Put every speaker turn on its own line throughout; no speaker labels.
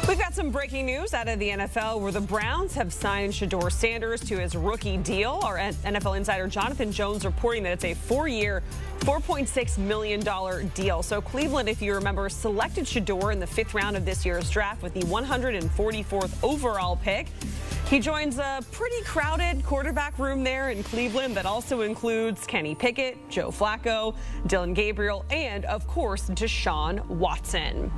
We've got some breaking news out of the NFL where the Browns have signed Shedeur Sanders to his rookie deal. Our NFL insider Jonathan Jones reporting that it's a 4-year, $4.6 million deal. So Cleveland, if you remember, selected Shedeur in the 5th round of this year's draft with the 144th overall pick. He joins a pretty crowded quarterback room there in Cleveland that also includes Kenny Pickett, Joe Flacco, Dillon Gabriel, and, of course, Deshaun Watson.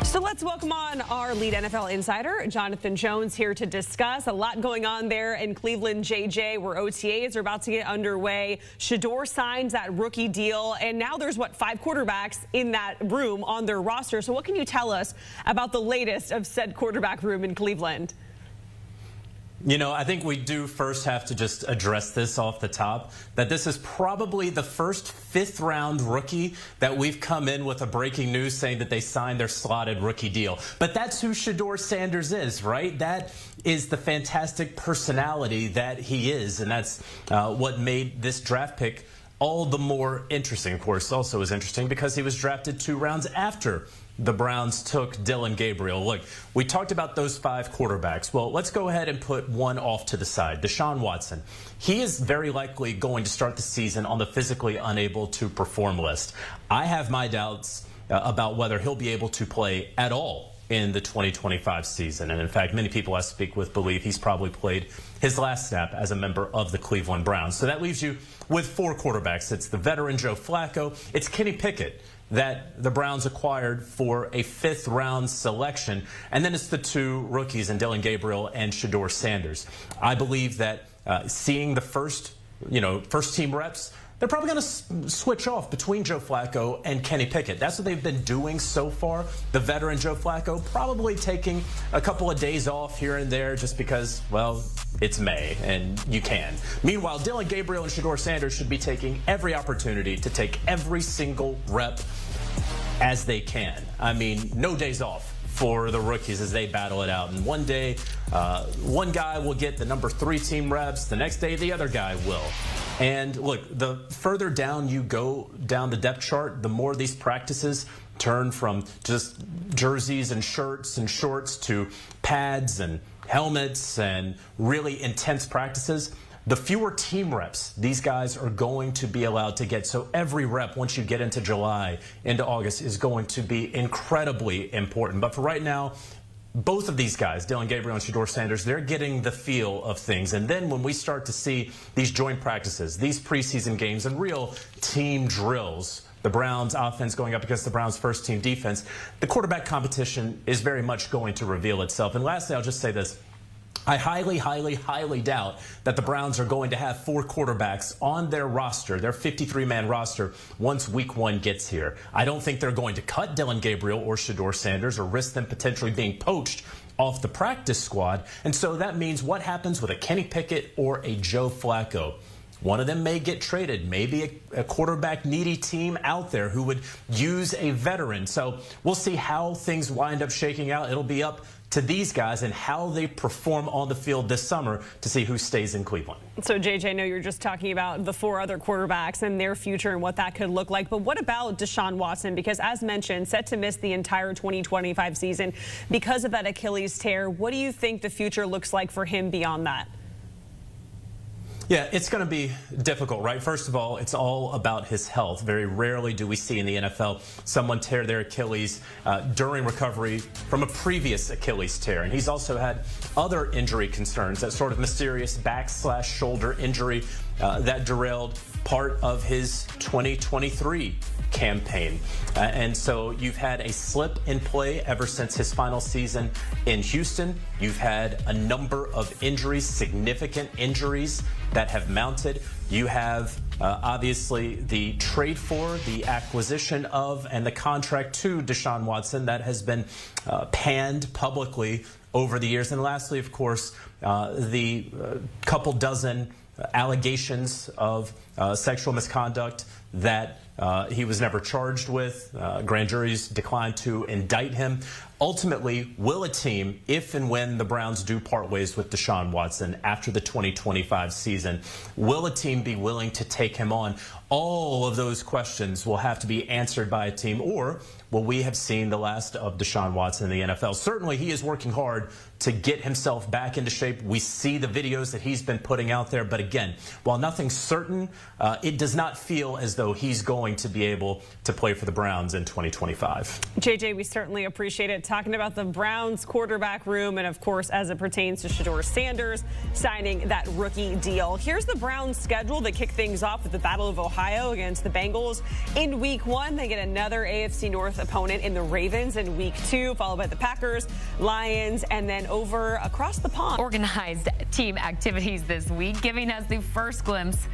So let's welcome on our lead NFL insider, Jonathan Jones, here to discuss a lot going on there in Cleveland, JJ, where OTAs are about to get underway. Shedeur signs that rookie deal, and now there's, 5 quarterbacks in that room on their roster. So what can you tell us about the latest of said quarterback room in Cleveland?
You know, I think we do first have to just address this off the top, that this is probably the first 5th-round rookie that we've come in with a breaking news saying that they signed their slotted rookie deal. But that's who Shaduer Sanders is, right? That is the fantastic personality that he is, and that's what made this draft pick all the more interesting. Of course, also is interesting because he was drafted 2 rounds after the Browns took Dillon Gabriel. Look, we talked about those 5 quarterbacks. Well, let's go ahead and put one off to the side. Deshaun Watson. He is very likely going to start the season on the physically unable to perform list. I have my doubts about whether he'll be able to play at all in the 2025 season. And in fact, many people I speak with believe he's probably played his last snap as a member of the Cleveland Browns. So that leaves you with 4 quarterbacks. It's the veteran Joe Flacco. It's Kenny Pickett that the Browns acquired for a 5th-round selection. And then it's the 2 rookies in Dillon Gabriel and Shedeur Sanders. I believe that seeing the first-team reps, they're probably going to switch off between Joe Flacco and Kenny Pickett. That's what they've been doing so far. The veteran Joe Flacco probably taking a couple of days off here and there just because, well, it's May and you can. Meanwhile, Dillon Gabriel and Shedeur Sanders should be taking every opportunity to take every single rep as they can. I mean, no days off for the rookies as they battle it out. And one day, one guy will get the number 3 team reps. The next day, the other guy will. And look, the further down you go down the depth chart, the more these practices turn from just jerseys and shirts and shorts to pads and helmets and really intense practices. The fewer team reps these guys are going to be allowed to get. So every rep, once you get into July, into August, is going to be incredibly important. But for right now, both of these guys, Dillon Gabriel and Shedeur Sanders, they're getting the feel of things. And then when we start to see these joint practices, these preseason games, and real team drills, the Browns offense going up against the Browns first-team defense, the quarterback competition is very much going to reveal itself. And lastly, I'll just say this. I highly, highly, highly doubt that the Browns are going to have 4 quarterbacks on their roster, their 53-man roster, once Week 1 gets here. I don't think they're going to cut Dillon Gabriel or Shedeur Sanders or risk them potentially being poached off the practice squad. And so that means what happens with a Kenny Pickett or a Joe Flacco? One of them may get traded, maybe a quarterback-needy team out there who would use a veteran. So we'll see how things wind up shaking out. It'll be up to these guys and how they perform on the field this summer to see who stays in Cleveland.
So, JJ, I know you're just talking about the 4 other quarterbacks and their future and what that could look like. But what about Deshaun Watson? Because, as mentioned, set to miss the entire 2025 season because of that Achilles tear. What do you think the future looks like for him beyond that?
Yeah, it's going to be difficult, right? First of all, it's all about his health. Very rarely do we see in the NFL someone tear their Achilles during recovery from a previous Achilles tear. And he's also had other injury concerns, that sort of mysterious back/shoulder injury that derailed part of his 2023 campaign. And so you've had a slip in play ever since his final season in Houston. You've had a number of injuries, significant injuries that have mounted. You have obviously the trade for, the acquisition of, and the contract to Deshaun Watson that has been panned publicly over the years. And lastly, of course, the couple dozen allegations of sexual misconduct that he was never charged with. Grand juries declined to indict him. Ultimately, will a team, if and when the Browns do part ways with Deshaun Watson after the 2025 season, will a team be willing to take him on all of those questions will have to be answered by a team, or will we have seen the last of Deshaun Watson in the NFL? Certainly, he is working hard to get himself back into shape. We see the videos that he's been putting out there. But again, while nothing's certain, it does not feel as though he's going to be able to play for the Browns in 2025.
JJ, we certainly appreciate it. Talking about the Browns quarterback room and, of course, as it pertains to Shaduer Sanders signing that rookie deal. Here's the Browns schedule. They kick things off with the Battle of Ohio against the Bengals in Week 1. They get another AFC North opponent in the Ravens in Week 2, followed by the Packers, Lions, and then over across the pond.
Organized team activities this week, giving us the first glimpse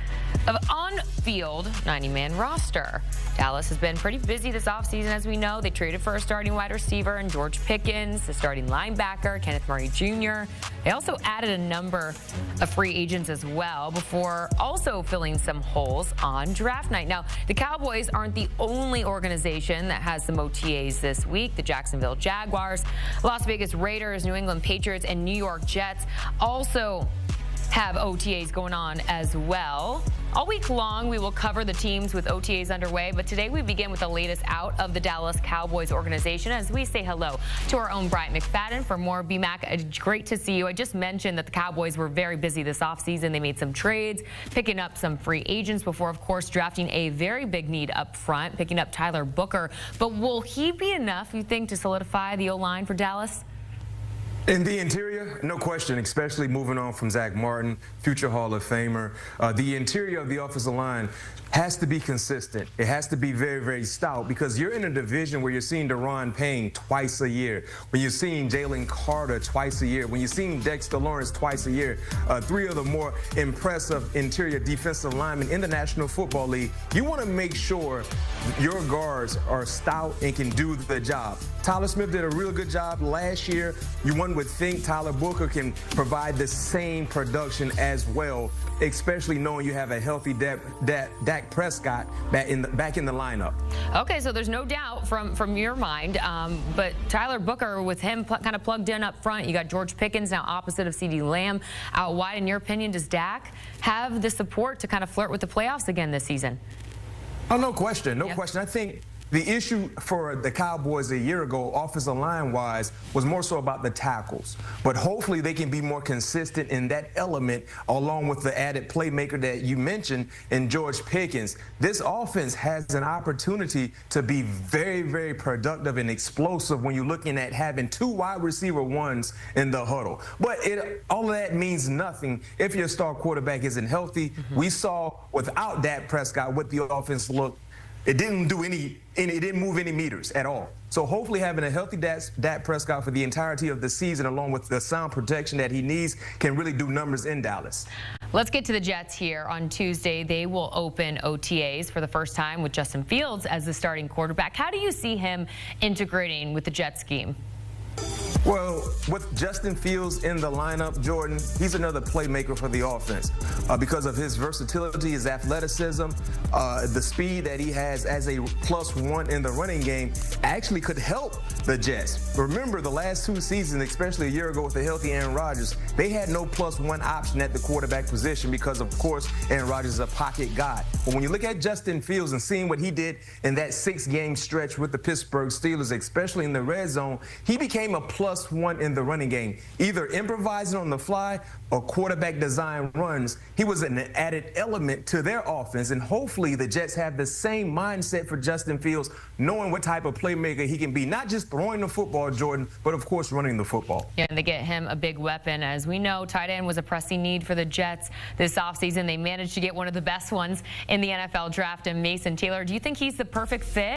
of on-field 90-man roster. Dallas has been pretty busy this offseason, as we know. They traded for a starting wide receiver and George Pickens, the starting linebacker, Kenneth Murray Jr. They also added a number of free agents as well, before also filling some holes on draft night. Now, the Cowboys aren't the only organization that has some OTAs this week. The Jacksonville Jaguars, Las Vegas Raiders, New England Patriots, and New York Jets also have OTAs going on as well. All week long, we will cover the teams with OTAs underway, but today we begin with the latest out of the Dallas Cowboys organization as we say hello to our own Bryant McFadden for more. BMAC, great to see you. I just mentioned that the Cowboys were very busy this offseason. They made some trades, picking up some free agents before, of course, drafting a very big need up front, picking up Tyler Booker. But will he be enough, you think, to solidify the O-line for Dallas?
In the interior, no question, especially moving on from Zach Martin, future Hall of Famer. The interior of the offensive line has to be consistent. It has to be very, very stout, because you're in a division where you're seeing Daron Payne twice a year, when you're seeing Jalen Carter twice a year, when you're seeing Dexter Lawrence twice a year, three of the more impressive interior defensive linemen in the National Football League. You want to make sure your guards are stout and can do the job. Tyler Smith did a real good job last year. One would think Tyler Booker can provide the same production as well, especially knowing you have a healthy Dak Prescott back in the lineup.
Okay, so there's no doubt from your mind, but Tyler Booker, with him kind of plugged in up front, you got George Pickens now opposite of CeeDee Lamb out wide. In your opinion, does Dak have the support to kind of flirt with the playoffs again this season?
Oh, no question, no question. I think the issue for the Cowboys a year ago, offensive line-wise, was more so about the tackles. But hopefully they can be more consistent in that element, along with the added playmaker that you mentioned in George Pickens. This offense has an opportunity to be very, very productive and explosive when you're looking at having two wide receiver ones in the huddle. But all of that means nothing if your star quarterback isn't healthy. We saw without Dak Prescott what the offense looked. It didn't do it didn't move any meters at all. So hopefully having a healthy Dak Prescott for the entirety of the season, along with the sound protection that he needs, can really do numbers in Dallas.
Let's get to the Jets here on Tuesday. They will open OTAs for the first time with Justin Fields as the starting quarterback. How do you see him integrating with the Jets scheme?
Well, with Justin Fields in the lineup, Jordan, he's another playmaker for the offense because of his versatility, his athleticism, the speed that he has as a +1 in the running game actually could help the Jets. Remember, the last two seasons, especially a year ago with the healthy Aaron Rodgers, they had no +1 option at the quarterback position because, of course, Aaron Rodgers is a pocket guy. But when you look at Justin Fields and seeing what he did in that 6-game stretch with the Pittsburgh Steelers, especially in the red zone, he became a +1 in the running game, either improvising on the fly or quarterback design runs. He was an added element to their offense, and hopefully the Jets have the same mindset for Justin Fields, knowing what type of playmaker he can be, not just throwing the football, Jordan, but of course running the football.
Yeah, and they get him a big weapon. As we know, tight end was a pressing need for the Jets this offseason. They managed to get one of the best ones in the NFL draft, and Mason Taylor. Do you think he's the perfect fit?